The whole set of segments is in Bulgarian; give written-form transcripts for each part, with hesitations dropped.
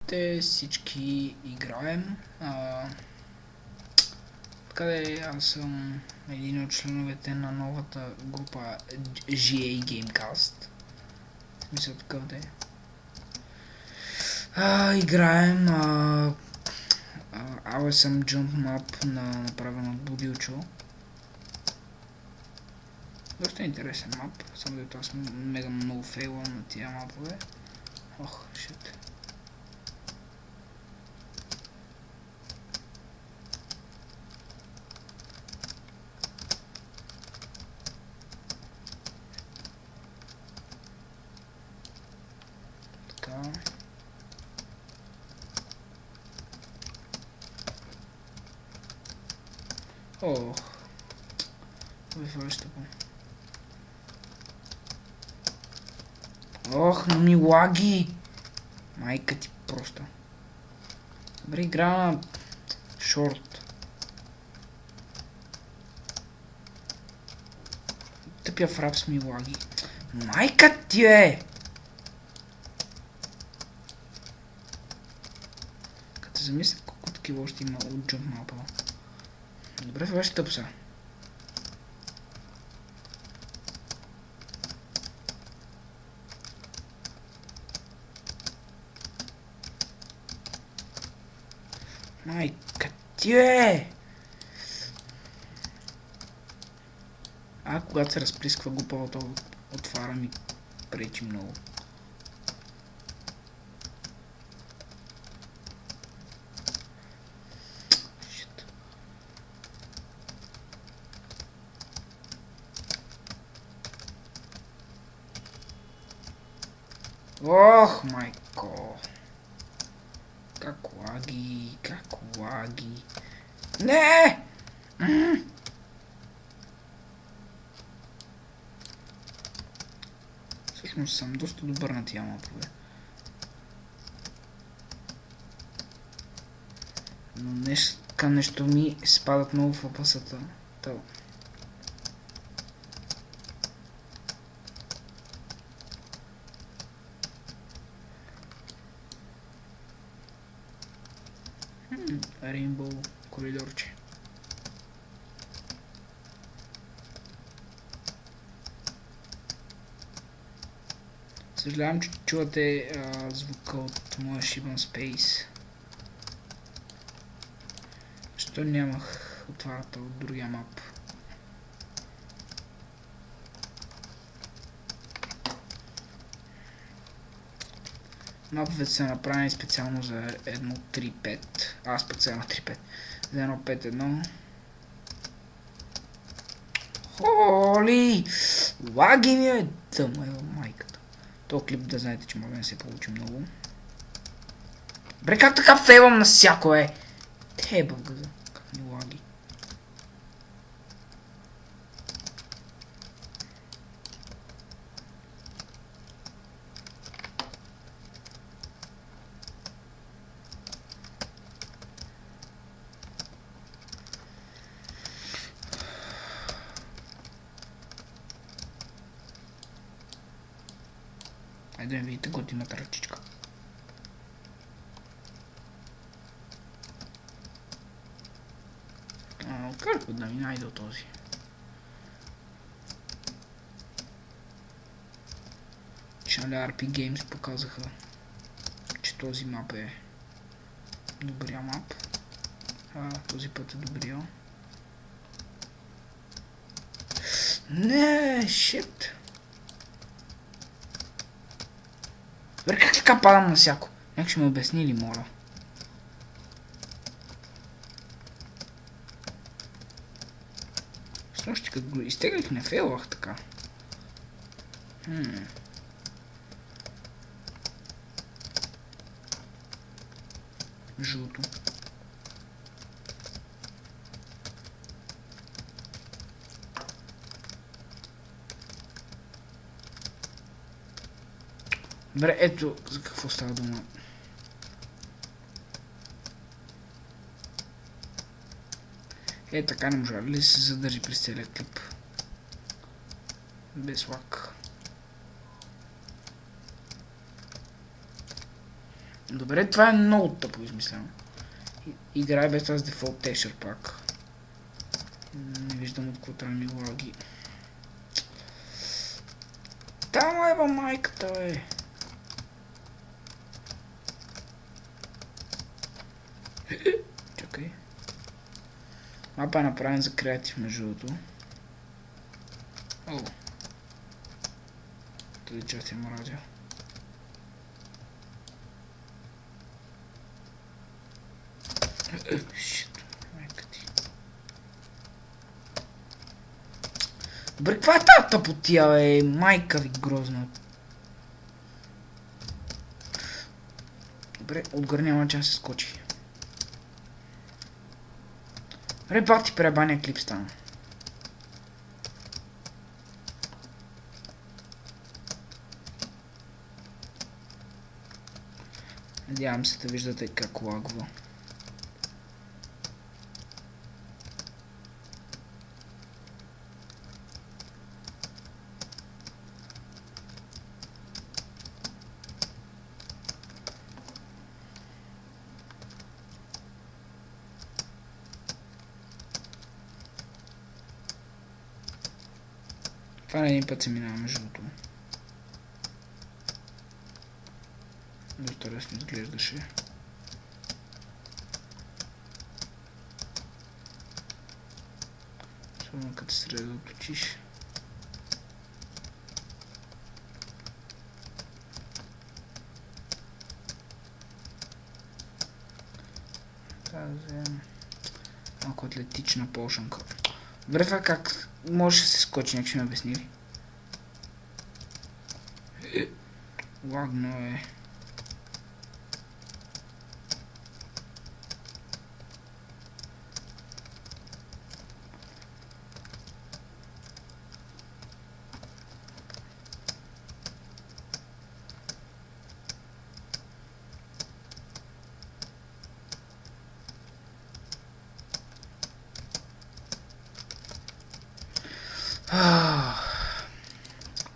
Здравейте, всички играем. Къде аз съм един от членовете на новата група GA Gamecast. Мисля такъв да е. Играем AOSM Jump Map направен от Будилчо. Доста интересен мап, само дето аз мега много фейлвам на тия мапове. Ох, шит. Така. Ох. Вършите го. Ох, но ми лаги! Майка ти просто. Добре, игра на шорт. Тъпя фрапс ми лаги. Майка ти е! Като замисля колко такива още има от Jump Map. Добре, това ще тъп сега. Майка ти е! Когато се разплисква глупавото от фара ми пречи много. Ох, майко! Как лаги! Не! Всъщност съм доста добър на тия мапове. Но днеска нещо ми спадат много в опасата. Рейнбоу коридорче. Съжалявам, че чувате звука от моя шибан спейс. Защо нямах отварата от другия мап? Маповете са направени специално за 1.3.5. Специално 3.5. За 1.5.1. Холи! Лаги ми е! Тъма е майката. То клип да знаете, че може да не се получи много. Бре, как така фейлвам на всяко е? Те бългаза. Как ми лаги. Айде да видите готината ръчичка. Как да ми найда този? Channel RP Games показаха, че този мап е добрия мап. Този път е добрия. Не, шит! Добре, как така падам на всяко? Някак ще ме обясни ли, моля? Слушайте, като го изтеглих, не фейлвах така. Жълто. Добре, ето за какво става дума. Така не може ли се задържи през целия клип? Без лак. Добре, това е много тъпо измислено. Играй без това с дефолт тешър пак. Не виждам от какво трябва ми лаги. Там ева майката, бе. Чакай. Мапа е направен за креатив между другото. О. Тази част има радио. Шит, майка ти. Добре, каква е тази тъпотия, бе? Майка ви грозна. Добре, отгоре няма че се скочи. Добре, бати пребания клип стана. Надявам се да виждате как лагва. Това на един път се минава между другото. Доста лесно изглеждаше. Особено като се средоточиш. Да вземем малко атлетична полшанка. Добре, това как може да се скочи, някак ще ми обясни ли? Лагно е.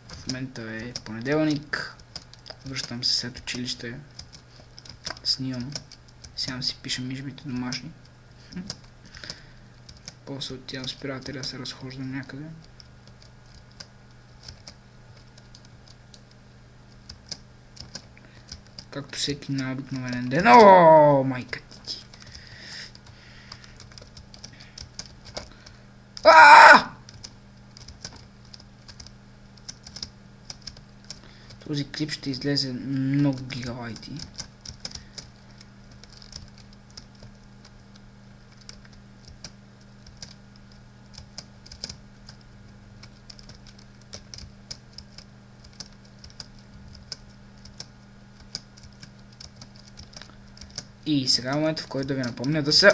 В момента е понеделник. Връщам се след училище. Снимам. Сега си пиша мижбите домашни. После отивам с приятеля да се разхождам някъде. Както всеки най-обикновен ден. О, майка ти! Този клип ще излезе много гигабайти. И сега е момента, в който да ви напомня да се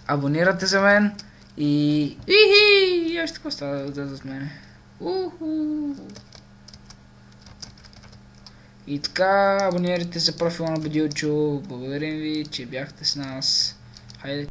абонирате за мен и още какво става да от мене. И така, абонирайте за профила на YouTube. Благодарим ви, че бяхте с нас. Хайде.